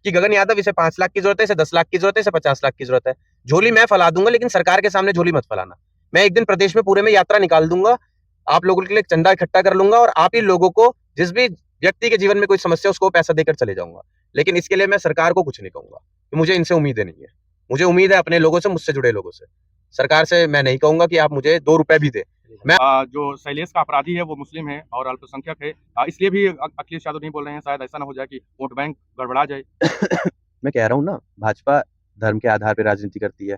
कि गगन यादव इसे 5 लाख की जरूरत है, इसे 10 लाख की जरूरत है, इसे 50 लाख की जरूरत है। झोली मैं फैला दूंगा, लेकिन सरकार के सामने झोली मत फैलाना। मैं एक दिन प्रदेश में पूरे में यात्रा निकाल दूंगा, आप लोगों के लिए चंदा इकट्ठा कर लूंगा और आप ही लोगों को, जिस भी व्यक्ति के जीवन में कोई समस्या उसको पैसा देकर चले जाऊंगा। लेकिन इसके लिए मैं सरकार को कुछ नहीं कहूंगा, कि मुझे इनसे उम्मीदें नहीं है। मुझे उम्मीद है अपने लोगों से, मुझसे जुड़े लोगों से। सरकार से मैं नहीं कहूंगा कि आप मुझे 2 रुपए भी दे। मैं जो शैलेश का अपराधी है वो मुस्लिम है और अल्पसंख्यक है, इसलिए भी अखिलेश यादव नहीं बोल रहे हैं, शायद ऐसा ना हो जाए कि वोट बैंक गड़बड़ा जाए। मैं कह रहा हूं ना, भाजपा धर्म के आधार पर राजनीति करती है।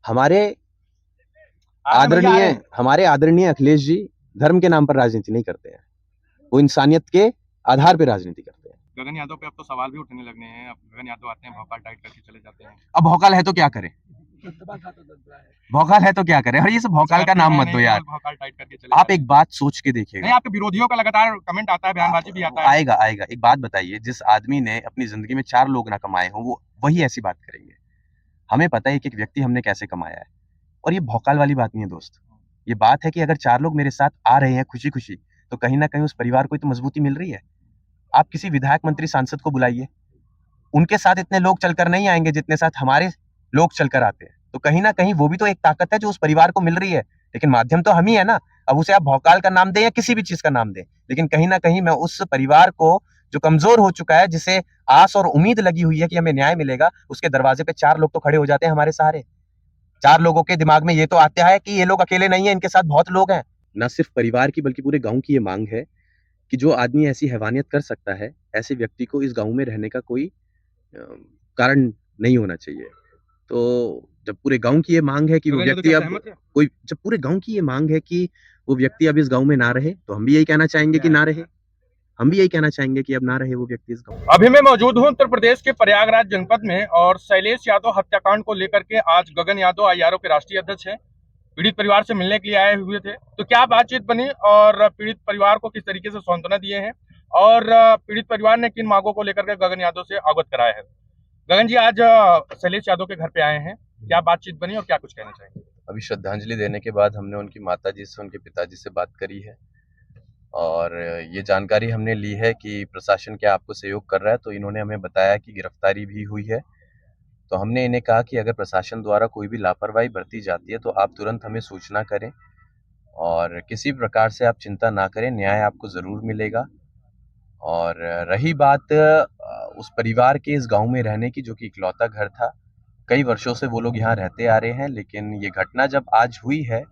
हमारे हमारे आदरणीय अखिलेश जी धर्म के नाम पर राजनीति नहीं करते हैं, वो इंसानियत के आधार पर राजनीति करते हैं। गगन यादव पे अब तो सवाल भी उठने लगने हैं। अब गगन यादव आते हैं, भौकाल टाइट करके चले जाते हैं। अब भौकाल है तो क्या करें, भौकाल है तो क्या करें। और ये सब भौकाल का नाम मत दो यार। भौकाल टाइट करके चले आप एक बात सोच के देखिएगा। नहीं, आपके विरोधियों का लगातार कमेंट आता है, बयानबाजी भी आता है। आएगा आएगा। एक बात बताइए, जिस आदमी ने अपनी जिंदगी में 4 लोग ना कमाए हों, वो वही ऐसी बात करेंगे। हमें पता है कि एक व्यक्ति हमने कैसे कमाया है, और ये भौकाल वाली बात नहीं है दोस्त। ये बात है कि अगर 4 लोग मेरे साथ आ रहे हैं खुशी खुशी, तो कहीं ना कहीं उस परिवार को तो मजबूती मिल रही है। आप किसी विधायक, मंत्री, सांसद को बुलाइए, उनके साथ इतने लोग चलकर नहीं आएंगे जितने साथ हमारे लोग चलकर आते हैं। तो कहीं ना कहीं वो भी तो एक ताकत है जो उस परिवार को मिल रही है। लेकिन माध्यम तो हम ही है ना। अब उसे आप भौकाल का नाम दें या किसी भी चीज का नाम दें, लेकिन कहीं ना कहीं मैं उस परिवार को, जो कमजोर हो चुका है, जिसे आस और उम्मीद लगी हुई है कि हमें न्याय मिलेगा, उसके दरवाजे पे 4 लोग तो खड़े हो जाते हैं हमारे सहारे। 4 लोगों के दिमाग में ये तो आता है कि ये लोग अकेले नहीं है, इनके साथ बहुत लोग हैं। न सिर्फ परिवार की बल्कि पूरे गांव की ये मांग है कि जो आदमी ऐसी हैवानियत कर सकता है, ऐसे व्यक्ति को इस गांव में रहने का कोई कारण नहीं होना चाहिए। तो जब पूरे गांव की ये मांग है कि वो व्यक्ति अब कोई जब पूरे गांव की ये मांग है कि वो व्यक्ति अब इस गांव में ना रहे, तो हम भी यही कहना चाहेंगे कि ना रहे। हम भी यही कहना चाहेंगे कि अब ना रहे वो व्यक्ति इस गांव में। अभी मैं मौजूद हूं उत्तर प्रदेश के प्रयागराज जनपद में, और शैलेश यादव हत्याकांड को लेकर के आज गगन यादव आईआरओ के राष्ट्रीय अध्यक्ष हैं, पीड़ित परिवार से मिलने के लिए आए हुए थे। तो क्या बातचीत बनी और पीड़ित परिवार को किस तरीके से सांत्वना दिए हैं, और पीड़ित परिवार ने किन मांगों को लेकर के गगन यादव से अवगत कराया है। गगन जी आज शैलेश यादव के घर पे आए हैं, क्या बातचीत बनी और क्या कुछ कहना चाहेंगे। अभी श्रद्धांजलि देने के बाद हमने उनकी माताजी से, उनके पिताजी से बात करी है, और ये जानकारी हमने ली है कि प्रशासन क्या आपको सहयोग कर रहा है। तो इन्होंने हमें बताया कि गिरफ्तारी भी हुई है। तो हमने इन्हें कहा कि अगर प्रशासन द्वारा कोई भी लापरवाही बरती जाती है तो आप तुरंत हमें सूचना करें, और किसी प्रकार से आप चिंता ना करें, न्याय आपको ज़रूर मिलेगा। और रही बात उस परिवार के इस गांव में रहने की, जो कि इकलौता घर था, कई वर्षों से वो लोग यहाँ रहते आ रहे हैं, लेकिन ये घटना जब आज हुई है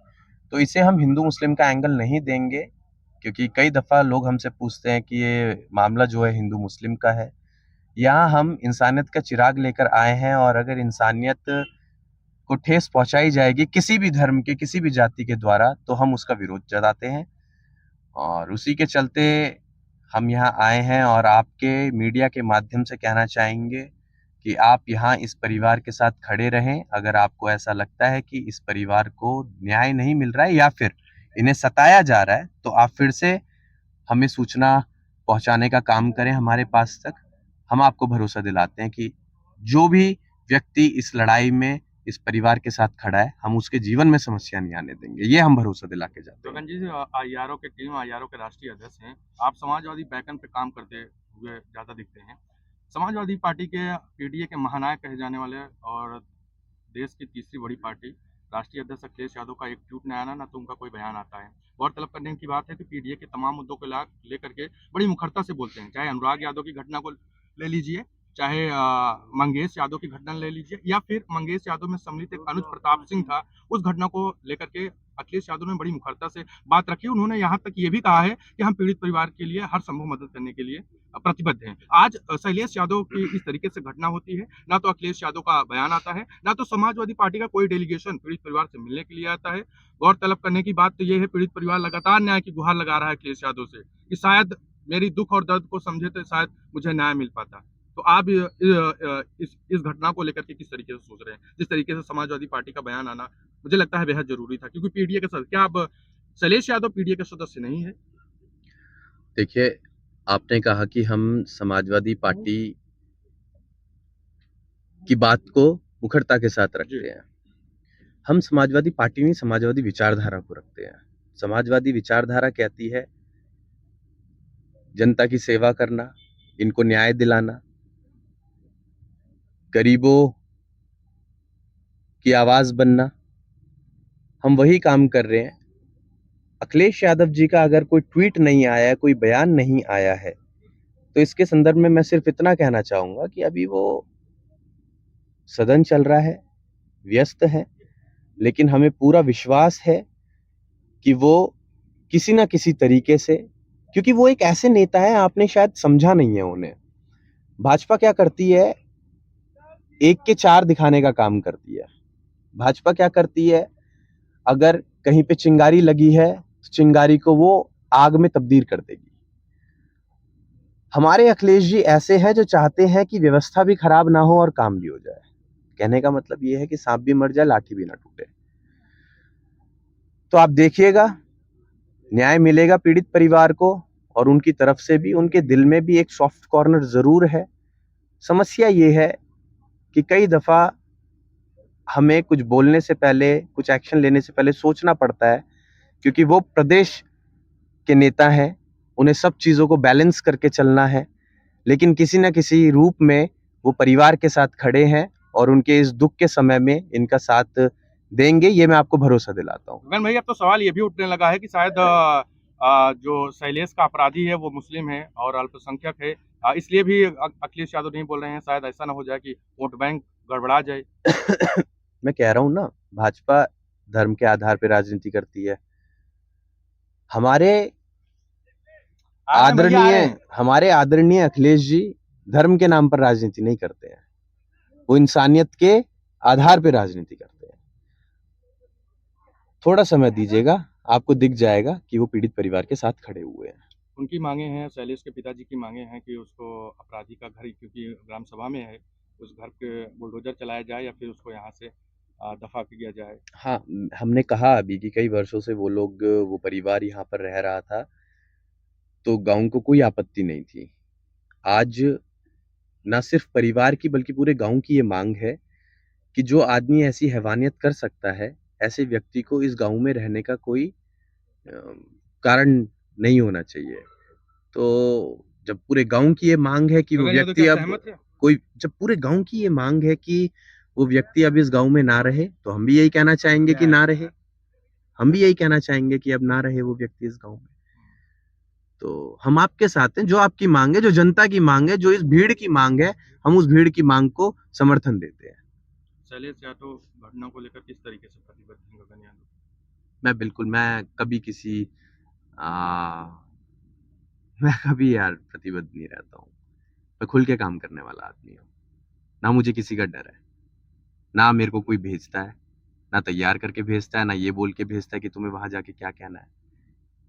तो इसे हम हिंदू मुस्लिम का एंगल नहीं देंगे, क्योंकि कई दफ़ा लोग हमसे पूछते हैं कि ये मामला जो है हिंदू मुस्लिम का है। यहाँ हम इंसानियत का चिराग लेकर आए हैं, और अगर इंसानियत को ठेस पहुंचाई जाएगी किसी भी धर्म के, किसी भी जाति के द्वारा, तो हम उसका विरोध जताते हैं। और उसी के चलते हम यहाँ आए हैं, और आपके मीडिया के माध्यम से कहना चाहेंगे कि आप यहाँ इस परिवार के साथ खड़े रहें। अगर आपको ऐसा लगता है कि इस परिवार को न्याय नहीं मिल रहा है या फिर इन्हें सताया जा रहा है, तो आप फिर से हमें सूचना पहुंचाने का काम करें हमारे पास तक। हम आपको भरोसा दिलाते हैं कि जो भी व्यक्ति इस लड़ाई में इस परिवार के साथ खड़ा है, हम उसके जीवन में समस्या नहीं आने देंगे। ये हम भरोसा दिला के जाते हैं। गगन जी, आईआरओ के टीम, आईआरओ के राष्ट्रीय अध्यक्ष हैं, आप समाजवादी बैकन पे काम करते हुए ज्यादा दिखते हैं। समाजवादी पार्टी के पीडीए के महानायक कहे जाने वाले और देश की तीसरी बड़ी पार्टी राष्ट्रीय अध्यक्ष अखिलेश यादव का एक ट्वीट न आना, ना तो उनका कोई बयान आता है। गौरतलब करने की बात है कि पीडीए के तमाम मुद्दों को लेकर के बड़ी मुखरता से बोलते हैं, चाहे अनुराग यादव की घटना को ले लीजिए, चाहे मंगेश यादव की घटना ले लीजिए, या फिर मंगेश यादव में सम्मिलित एक अनुज प्रताप सिंह था, उस घटना को लेकर के अखिलेश यादव ने बड़ी मुखरता से बात रखी। उन्होंने यहाँ तक ये भी कहा है कि हम पीड़ित परिवार के लिए हर संभव मदद करने के लिए प्रतिबद्ध हैं। आज शैलेश यादव की इस तरीके से घटना होती है, ना तो अखिलेश यादव का बयान आता है, ना तो समाजवादी पार्टी का कोई डेलीगेशन पीड़ित परिवार से मिलने के लिए आता है। गौरतलब करने की बात तो ये है, पीड़ित परिवार लगातार न्याय की गुहार लगा रहा है अखिलेश यादव से कि शायद मेरी दुख और दर्द को समझे तो शायद मुझे न्याय मिल पाता। तो आप इस घटना को लेकर के किस तरीके से सोच रहे हैं, जिस तरीके से समाजवादी पार्टी का बयान आना मुझे लगता है बेहद जरूरी था, क्योंकि पीडीए के सदस्य, क्या अब शैलेश यादव पीडीए के सदस्य नहीं है। देखिए, आपने कहा कि हम समाजवादी पार्टी की बात को मुखरता के साथ रखते हैं। हम समाजवादी पार्टी नहीं, समाजवादी विचारधारा को रखते हैं। समाजवादी विचारधारा कहती है जनता की सेवा करना, इनको न्याय दिलाना, गरीबों की आवाज बनना, हम वही काम कर रहे हैं। अखिलेश यादव जी का अगर कोई ट्वीट नहीं आया है, कोई बयान नहीं आया है, तो इसके संदर्भ में मैं सिर्फ इतना कहना चाहूंगा कि अभी वो सदन चल रहा है, व्यस्त है, लेकिन हमें पूरा विश्वास है कि वो किसी ना किसी तरीके से, क्योंकि वो एक ऐसे नेता है, आपने शायद समझा नहीं है उन्हें। भाजपा क्या करती है, एक के चार दिखाने का काम करती है। भाजपा क्या करती है, अगर कहीं पे चिंगारी लगी है तो चिंगारी को वो आग में तब्दील कर देगी। हमारे अखिलेश जी ऐसे हैं जो चाहते हैं कि व्यवस्था भी खराब ना हो और काम भी हो जाए। कहने का मतलब ये है कि सांप भी मर जाए, लाठी भी ना टूटे। तो आप देखिएगा, न्याय मिलेगा पीड़ित परिवार को, और उनकी तरफ से भी, उनके दिल में भी एक सॉफ्ट कॉर्नर जरूर है। समस्या ये है कि कई दफा हमें कुछ बोलने से पहले, कुछ एक्शन लेने से पहले सोचना पड़ता है, क्योंकि वो प्रदेश के नेता हैं, उन्हें सब चीजों को बैलेंस करके चलना है। लेकिन किसी न किसी रूप में वो परिवार के साथ खड़े हैं और उनके इस दुख के समय में इनका साथ देंगे, ये मैं आपको भरोसा दिलाता हूँ। गगन भाई, अब तो सवाल ये भी उठने लगा है कि शायद जो शैलेश का अपराधी है वो मुस्लिम है और अल्पसंख्यक है, इसलिए भी अखिलेश यादव नहीं बोल रहे हैं। शायद ऐसा ना हो जाए कि वोट बैंक गड़बड़ा जाए। मैं कह रहा हूं ना, भाजपा धर्म के आधार पर राजनीति करती है। हमारे आदरणीय अखिलेश जी धर्म के नाम पर राजनीति नहीं करते हैं, वो इंसानियत के आधार पर राजनीति करते हैं। थोड़ा समय दीजिएगा, आपको दिख जाएगा कि वो पीड़ित परिवार के साथ खड़े हुए हैं। उनकी मांगे हैं, शैलेश के पिताजी की मांगे हैं कि उसको अपराधी का घर, क्योंकि ग्राम सभा में है, उस घर पे बुलडोजर चलाया जाए या फिर उसको यहाँ से दफा किया जाए। हाँ, हमने कहा अभी कि कई वर्षों से वो परिवार यहाँ पर रह रहा था, तो गांव को कोई आपत्ति नहीं थी। आज ना सिर्फ परिवार की बल्कि पूरे गांव की ये मांग है कि जो आदमी ऐसी हैवानियत कर सकता है, ऐसे व्यक्ति को इस गांव में रहने का कोई कारण नहीं होना चाहिए। तो जब पूरे गांव की ये मांग है कि वो गगन यादव व्यक्ति क्या अब सहमत है? कोई जब पूरे गांव की ये मांग है कि वो व्यक्ति अब इस गांव में ना रहे, तो हम भी यही कहना चाहेंगे कि ना रहे। हम भी यही कहना चाहेंगे कि अब ना रहे वो व्यक्ति इस गांव में। तो हम आपके साथ हैं, जो आपकी मांग है, जो जनता की मांग है, जो इस भीड़ की मांग है, हम उस भीड़ की मांग को समर्थन देते हैं। शैलेश यादव घटना को लेकर किस तरीके से प्रतिबद्ध हैं गगन यादव? मैं कभी किसी मैं कभी यार प्रतिबद्ध नहीं रहता हूँ। मैं खुल के काम करने वाला आदमी हूँ। ना मुझे किसी का डर है, ना मेरे को कोई भेजता है, ना तैयार करके भेजता है, ना ये बोल के भेजता है कि तुम्हें वहां जाके क्या कहना है।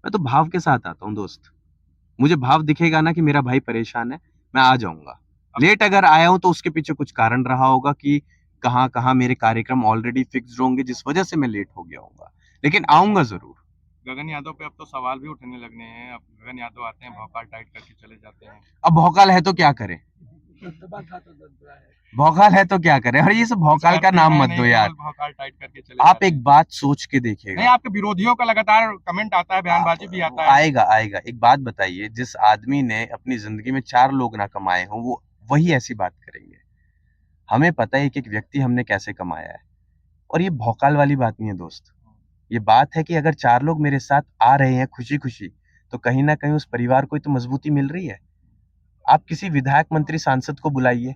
मैं तो भाव के साथ आता हूँ दोस्त। मुझे भाव दिखेगा ना कि मेरा भाई परेशान है, मैं आ जाऊंगा। लेट अगर आया हूं तो उसके पीछे कुछ कारण रहा होगा कि कहाँ कहाँ मेरे कार्यक्रम ऑलरेडी फिक्स्ड होंगे, जिस वजह से मैं लेट हो गया होगा, लेकिन आऊंगा जरूर। गगन यादव पे अब तो सवाल भी उठने लगने हैं। अब गगन यादव आते हैं, भौकाल टाइट करके चले जाते हैं। अब भौकाल है तो क्या करें, भौकाल है तो क्या करें, और ये सब भौकाल का नाम मत दो यार। भौकाल टाइट करके चले आप जाते हैं। एक बात सोच के नहीं, देखिएगा। आपके विरोधियों का लगातार कमेंट आता है, बयानबाजी भी आता है। आएगा आएगा, एक बात बताइए, जिस आदमी ने अपनी जिंदगी में 4 लोग ना कमाए हों, वो वही ऐसी बात करेंगे। हमें पता है कि एक व्यक्ति हमने कैसे कमाया है, और ये भौकाल वाली बात नहीं है दोस्त। ये बात है कि अगर 4 लोग मेरे साथ आ रहे हैं खुशी खुशी, तो कहीं ना कहीं उस परिवार को तो मजबूती मिल रही है। आप किसी विधायक, मंत्री, सांसद को बुलाइए,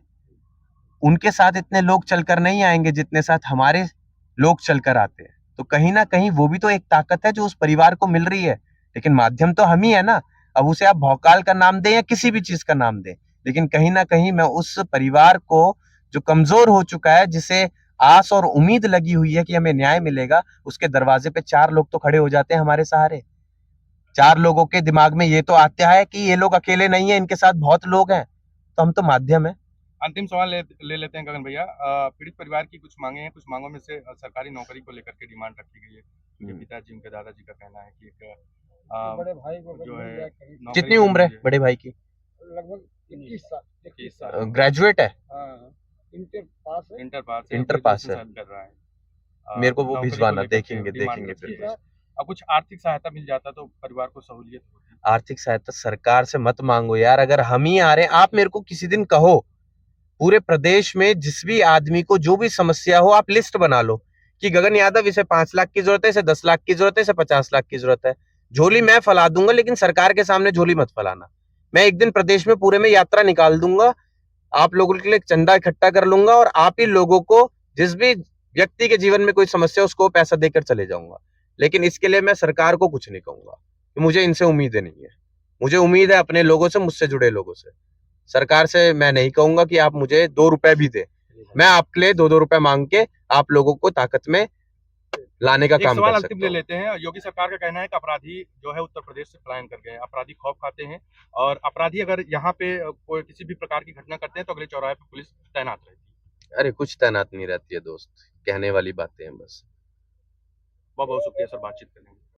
उनके साथ इतने लोग चलकर नहीं आएंगे जितने साथ हमारे लोग चलकर आते हैं। तो कहीं ना कहीं वो भी तो एक ताकत है जो उस परिवार को मिल रही है, लेकिन माध्यम तो हम ही है ना। अब उसे आप भौकाल का नाम दें या किसी भी चीज का नाम दें, लेकिन कहीं ना कहीं मैं उस परिवार को, जो कमजोर हो चुका है, जिसे आस और उम्मीद लगी हुई है कि हमें न्याय मिलेगा, उसके दरवाजे पे 4 लोग तो खड़े हो जाते हैं हमारे सहारे। 4 लोगों के दिमाग में ये तो आता है कि ये लोग अकेले नहीं है, इनके साथ बहुत लोग हैं, तो हम तो माध्यम है। अंतिम सवाल ले लेते हैं गगन भैया। पीड़ित परिवार की कुछ मांगे हैं, कुछ मांगों में से सरकारी नौकरी को लेकर के डिमांड रखी गई है। उनके पिताजी, उनके दादाजी का कहना है कि एक बड़े भाई को जो है, कितनी उम्र है बड़े भाई की? लगभग 21 साल। ग्रेजुएट है? इंटर पास है। कर रहा है। मेरे को वो नौकरी भिजवाना, लेकर के देखेंगे डिमांड देखेंगे रखी फिर। है। अब कुछ आर्थिक सहायता मिल जाता तो परिवार को सहूलियत होती। आर्थिक सहायता सरकार से मत मांगो यार, अगर हम ही आ रहे हैं, आप मेरे को किसी दिन कहो पूरे प्रदेश में जिस भी आदमी को जो भी समस्या हो आप लिस्ट बना लो कि गगन यादव इसे 5 लाख की जरूरत है, इसे 10 लाख की जरूरत है, इसे 50 लाख की जरूरत है। झोली मैं फैला दूंगा, लेकिन सरकार के सामने झोली मत फैलाना। मैं एक दिन प्रदेश में पूरे में यात्रा निकाल दूंगा, आप लोगों के लिए चंदा इकट्ठा कर लूंगा और आप ही लोगों को, जिस भी व्यक्ति के जीवन में कोई समस्या उसको पैसा देकर चले जाऊंगा। लेकिन इसके लिए मैं सरकार को कुछ नहीं कहूंगा कि मुझे इनसे उम्मीदें नहीं है। मुझे उम्मीद है अपने लोगों से, मुझसे जुड़े लोगों से। सरकार से मैं नहीं कहूंगा कि आप मुझे 2 रुपए भी दे। मैं आपके लिए 2-2 रुपए मांग के आप लोगों को ताकत में लाने का एक काम सवाल कर अंतिम सकता ले हूँ। लेते हैं। योगी सरकार का कहना है कि अपराधी जो है उत्तर प्रदेश से पलायन कर गए हैं, अपराधी खौफ खाते हैं और अपराधी अगर यहाँ पे कोई किसी भी प्रकार की घटना करते हैं तो अगले चौराहे पे पुलिस तैनात रहती है। अरे कुछ तैनात नहीं रहती है दोस्त, कहने वाली बातें हैं बस। बहुत बहुत शुक्रिया सर बातचीत करने के लिए।